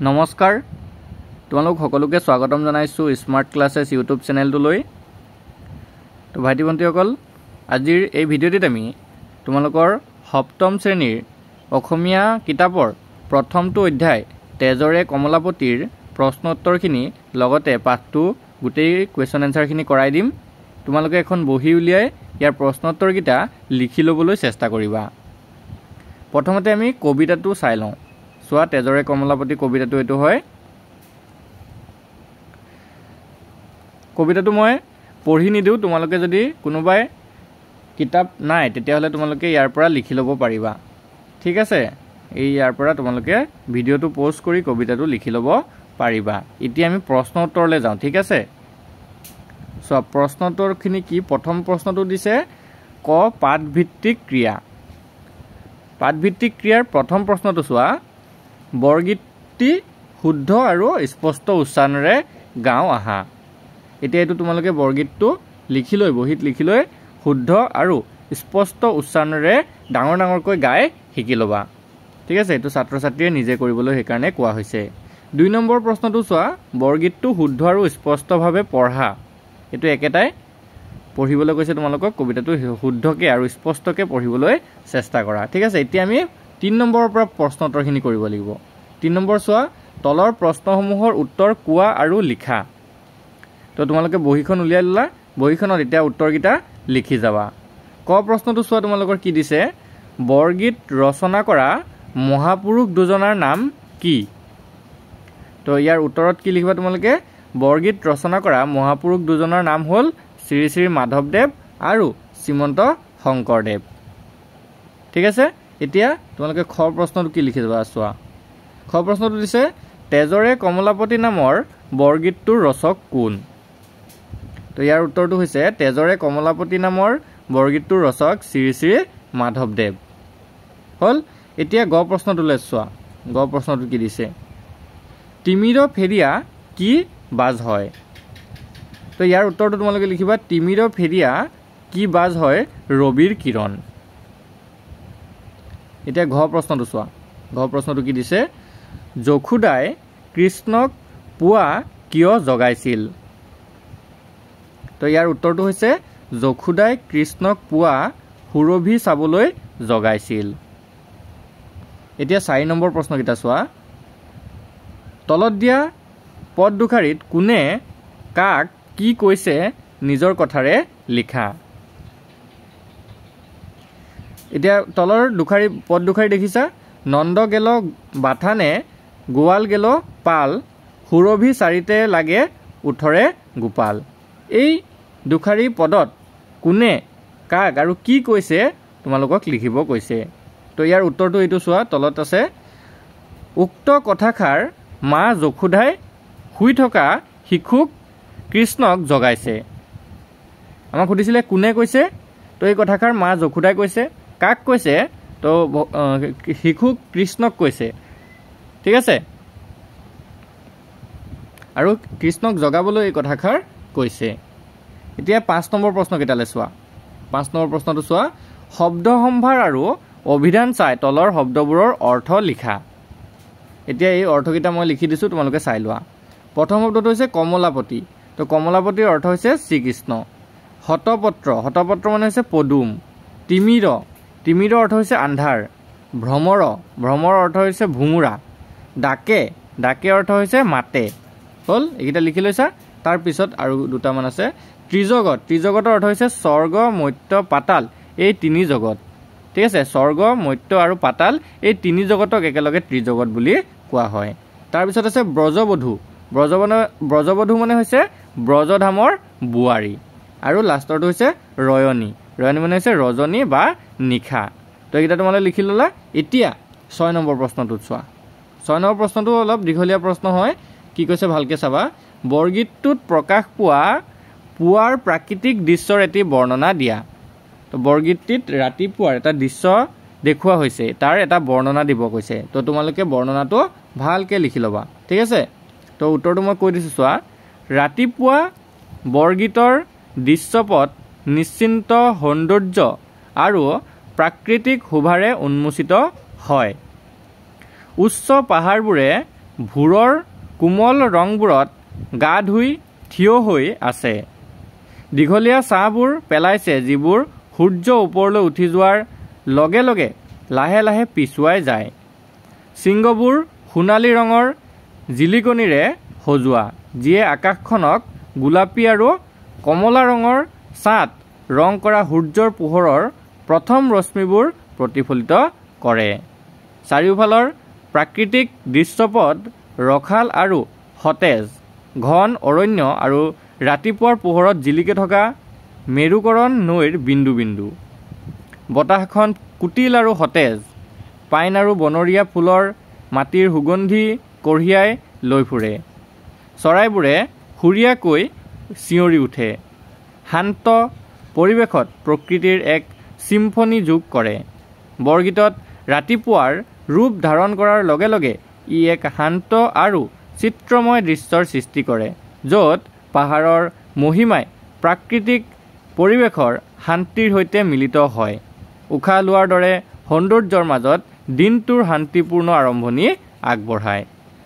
নমস্কাৰ তোমালোক সকলোকে স্বাগতম জনাইছো স্মাৰ্ট ক্লাसेस ইউটিউব চেনেলটোলৈ। তো ভাইটি ভণ্টিসকল, আজিৰ এই ভিডিঅ'টিত আমি তোমালোকৰ সপ্তম শ্ৰেণীৰ অসমীয়া কিতাপৰ প্ৰথমটো অধ্যায় তেজৰে কমলাপতিৰ প্ৰশ্নোত্তৰখিনি লগতে পাঠটো গোটেই কুৱেশ্যন এনসাৰখিনি কৰাই দিম। তোমালোকে এখন বহি উলিয়াই ইয়াৰ প্ৰশ্নোত্তৰকিটা লিখি ল'বলৈ চেষ্টা কৰিবা। প্ৰথমতে আমি কবিতাটো চাই লওঁ। চোৱা, তেজৰে কমলাপতি কবিতাটো এইটো হয়। কবিতাটো মই পঢ়ি নিদিওঁ, তোমালোকে যদি কোনোবাই কিতাপ নাই তেতিয়াহ'লে তোমালোকে ইয়াৰ পৰা লিখি ল'ব পাৰিবা। ঠিক আছে, এই ইয়াৰ পৰা তোমালোকে ভিডিঅ'টো প'জ কৰি কবিতাটো লিখি ল'ব পাৰিবা। এতিয়া আমি প্ৰশ্ন উত্তৰলৈ যাওঁ। ঠিক আছে, চোৱা প্ৰশ্ন উত্তৰখিনি কি। প্ৰথম প্ৰশ্নটো দিছে ক পাঠভিত্তিক ক্ৰিয়া। পাঠভিত্তিক ক্ৰিয়াৰ প্ৰথম প্ৰশ্নটো চোৱা, বৰগীতটি শুদ্ধ আৰু স্পষ্ট উচ্চাৰণেৰে গাওঁ আহা। এতিয়া এইটো তোমালোকে বৰগীতটো লিখি লৈ বহীত লিখি লৈ শুদ্ধ আৰু স্পষ্ট উচ্চাৰণেৰে ডাঙৰ ডাঙৰকৈ গাই শিকি ল'বা। ঠিক আছে, এইটো ছাত্ৰ ছাত্ৰীয়ে নিজে কৰিবলৈ সেইকাৰণে কোৱা হৈছে। ২ নম্বৰ প্ৰশ্নটো চোৱা, বৰগীতটো শুদ্ধ আৰু স্পষ্টভাৱে পঢ়া। এইটো একেটাই পঢ়িবলৈ কৈছে তোমালোকক, কবিতাটো শুদ্ধকৈ আৰু স্পষ্টকৈ পঢ়িবলৈ চেষ্টা কৰা। ঠিক আছে, এতিয়া আমি ৩ নম্বৰৰ পৰা প্ৰশ্ন উত্তৰখিনি কৰিব লাগিব। ৩ নম্বৰ চোৱা, তলৰ প্ৰশ্নসমূহৰ উত্তৰ কোৱা আৰু লিখা। তো তোমালোকে বহীখন উলিয়াই ল'লা, বহীখনত এতিয়া উত্তৰকেইটা লিখি যাবা। ক প্ৰশ্নটো চোৱা, তোমালোকৰ কি দিছে, বৰগীত ৰচনা কৰা মহাপুৰুষ দুজনাৰ নাম কি? তো ইয়াৰ উত্তৰত কি লিখিবা তোমালোকে, বৰগীত ৰচনা কৰা মহাপুৰুষ দুজনৰ নাম হ'ল শ্ৰী শ্ৰী মাধৱদেৱ আৰু শ্ৰীমন্ত শংকৰদেৱ। ঠিক আছে, এতিয়া তোমালোকে খ প্ৰশ্নটো কি লিখি যাবা। চোৱা, খ প্ৰশ্নটো দিছে তেজৰে কমলাপতি নামৰ বৰগীতটোৰ ৰচক কোন? তো ইয়াৰ উত্তৰটো হৈছে তেজৰে কমলাপতি নামৰ বৰগীতটোৰ ৰচক শ্ৰী শ্ৰী মাধৱদেৱ হ'ল। এতিয়া গ প্ৰশ্নটোলৈ চোৱা, গ প্ৰশ্নটো কি দিছে, তিমিৰ ফেৰিয়া কি বাজ হয়? তো ইয়াৰ উত্তৰটো তোমালোকে লিখিবা, তিমিৰ ফেৰিয়া কি বাজ হয় ৰবিৰ কিৰণ। এতিয়া ঘ প্ৰশ্নটো চোৱা, ঘ প্ৰশ্নটো কি দিছে, যশোদাই কৃষ্ণক পুৱা কিয় জগাইছিল? তো ইয়াৰ উত্তৰটো হৈছে যশোদাই কৃষ্ণক পুৱা সুৰভি চাবলৈ জগাইছিল। এতিয়া ৪ নম্বৰ প্ৰশ্নকেইটা চোৱা, তলত দিয়া পদ দুষাৰিত কোনে কাক কি কৈছে নিজৰ কথাৰে লিখা। এতিয়া তলৰ পদ দুষাৰি দেখিছা, নন্দ গেল বাথানে গোৱাল গেল পাল সুৰভি চাৰিতে লাগে উঠৰে গোপাল। এই দুষাৰি পদত কোনে কাক আৰু কি কৈছে তোমালোকক লিখিব কৈছে। তো ইয়াৰ উত্তৰটো এইটো চোৱা, তলত আছে, উক্ত কথাষাৰ মা যশোদাই শুই থকা শিশুক কৃষ্ণক জগাইছে। আমাক সুধিছিলে কোনে কৈছে, তো এই কথাষাৰ মা যশোদাই কৈছে। কাক কৈছে, তো শিশুক কৃষ্ণক কৈছে। ঠিক আছে, আৰু কৃষ্ণক জগাবলৈ এই কথাষাৰ কৈছে। এতিয়া ৫ নম্বৰ প্ৰশ্নকেইটালৈ চোৱা, ৫ নম্বৰ প্ৰশ্নটো চোৱা, শব্দ সম্ভাৰ আৰু অভিধান চাই তলৰ শব্দবোৰৰ অৰ্থ লিখা। এতিয়া এই অৰ্থকেইটা মই লিখি দিছোঁ, তোমালোকে চাই লোৱা। প্ৰথম শব্দটো হৈছে কমলাপতি। তো কমলাপতিৰ অৰ্থ হৈছে শ্ৰীকৃষ্ণ। শতপত্ৰ, শতপত্ৰ মানে হৈছে পদুম। তিমিৰ, তিমিৰৰ অৰ্থ হৈছে আন্ধাৰ। ভ্ৰমৰ, ভ্ৰমৰ অৰ্থ হৈছে ভোমোৰা। ডাকে, ডাকে অৰ্থ হৈছে মাতে। হ'ল, এইকেইটা লিখি লৈছা। তাৰপিছত আৰু দুটামান আছে। ত্ৰিজগত, ত্ৰিজগতৰ অৰ্থ হৈছে স্বৰ্গ মৰ্ত্য পাতাল, এই ৩ জগত। ঠিক আছে, স্বৰ্গ মৰ্ত্য আৰু পাতাল এই ৩ জগতক একেলগে ত্ৰিজগত বুলি কোৱা হয়। তাৰপিছত আছে ব্ৰজবধূ, ব্ৰজবধূ মানে হৈছে ব্ৰজধামৰ বোৱাৰী। আৰু লাষ্টৰটো হৈছে ৰয়নী, ৰয়নী মানে হৈছে ৰজনী বা নিশা। তো এইকেইটা তোমালোকে লিখি ল'লা। এতিয়া ৬ নম্বৰ প্ৰশ্নটোত চোৱা, ৬ নম্বৰ প্ৰশ্নটো অলপ দীঘলীয়া প্ৰশ্ন হয়। কি কৈছে ভালকৈ চাবা, বৰগীতটোত প্ৰকাশ পুৱাৰ প্ৰাকৃতিক দৃশ্যৰ এটি বৰ্ণনা দিয়া। তো বৰগীতটিত ৰাতিপুৱাৰ এটা দৃশ্য দেখুওৱা হৈছে, তাৰ এটা বৰ্ণনা দিব কৈছে। তো তোমালোকে বৰ্ণনাটো ভালকৈ লিখি ল'বা। ঠিক আছে, তো উত্তৰটো মই কৈ দিছোঁ চোৱা, ৰাতিপুৱা বৰগীতৰ দৃশ্যপট নিশ্চিন্ত সৌন্দৰ্য আৰু প্ৰাকৃতিক শোভাৰে উন্মোচিত হয়। উচ্চ পাহাৰবোৰে ভোৰৰ কোমল ৰংবোৰত গা ধুই থিয় হৈ আছে। দীঘলীয়া ছাঁবোৰ পেলাইছে যিবোৰ সূৰ্য ওপৰলৈ উঠি যোৱাৰ লগে লগে লাহে লাহে পিছুৱাই যায়। শৃংগবোৰ সোণালী ৰঙৰ জিলিকনিৰে সজোৱা, যিয়ে আকাশখনক গোলাপী আৰু কমলা ৰঙৰ ছাঁত ৰং কৰা সূৰ্যৰ পোহৰৰ প্ৰথম ৰশ্মিবোৰ প্ৰতিফলিত কৰে। চাৰিওফালৰ প্ৰাকৃতিক দৃশ্যপট ৰসাল আৰু সতেজ, ঘন অৰণ্য আৰু ৰাতিপুৱাৰ পোহৰত জিলিকি থকা মেৰুকৰণ নৈৰ বিন্দু বিন্দু। বতাহখন কুটিল আৰু সতেজ, পাইন আৰু বনৰীয়া ফুলৰ মাটিৰ সুগন্ধি কঢ়িয়াই লৈ ফুৰে। চৰাইবোৰে সুৰীয়াকৈ চিঞৰি উঠে। শান্ত পৰিৱেশত প্ৰকৃতিৰ এক চিম্ফনী যোগ কৰে। বৰগীতত ৰাতিপুৱাৰ ৰূপ ধাৰণ কৰাৰ লগে লগে ই এক শান্ত আৰু চিত্ৰময় দৃশ্যৰ সৃষ্টি কৰে, য'ত পাহাৰৰ মহিমাই প্ৰাকৃতিক পৰিৱেশৰ শান্তিৰ সৈতে মিলিত হয়। উশাহ লোৱাৰ দৰে সৌন্দৰ্যৰ মাজত দিনটোৰ শান্তিপূৰ্ণ আৰম্ভণি আগবঢ়ায়।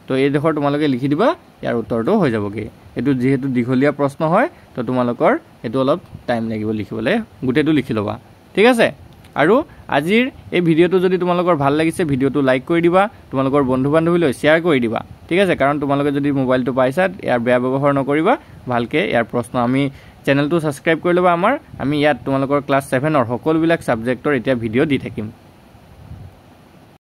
তো এইডোখৰ তোমালোকে লিখি দিবা, ইয়াৰ উত্তৰটো হৈ যাবগৈ। এইটো যিহেতু দীঘলীয়া প্ৰশ্ন হয়, তো তোমালোকৰ এইটো অলপ টাইম লাগিব লিখিবলৈ, গোটেইটো লিখি ল'বা, ঠিক আছে। আৰু আজিৰ এই ভিডিঅ'টো যদি তোমালোকৰ ভাল লাগিছে, ভিডিঅ'টো লাইক কৰি দিবা, তোমালোকৰ বন্ধু বান্ধৱীলৈ শ্বেয়াৰ কৰি দিবা, ঠিক আছে। কাৰণ তোমালোকে যদি মোবাইলটো পাইছা, ইয়াৰ বেয়া ব্যৱহাৰ নকৰিবা, ভালকৈ ইয়াৰ প্ৰশ্ন আমি চেনেলটো ছাবস্ক্ৰাইব কৰি ল'বা আমাৰ। আমি ইয়াত তোমালোকৰ ক্লাছ 7ৰ সকলোবিলাক ছাবজেক্টৰ এতিয়া ভিডিঅ' দি থাকিম।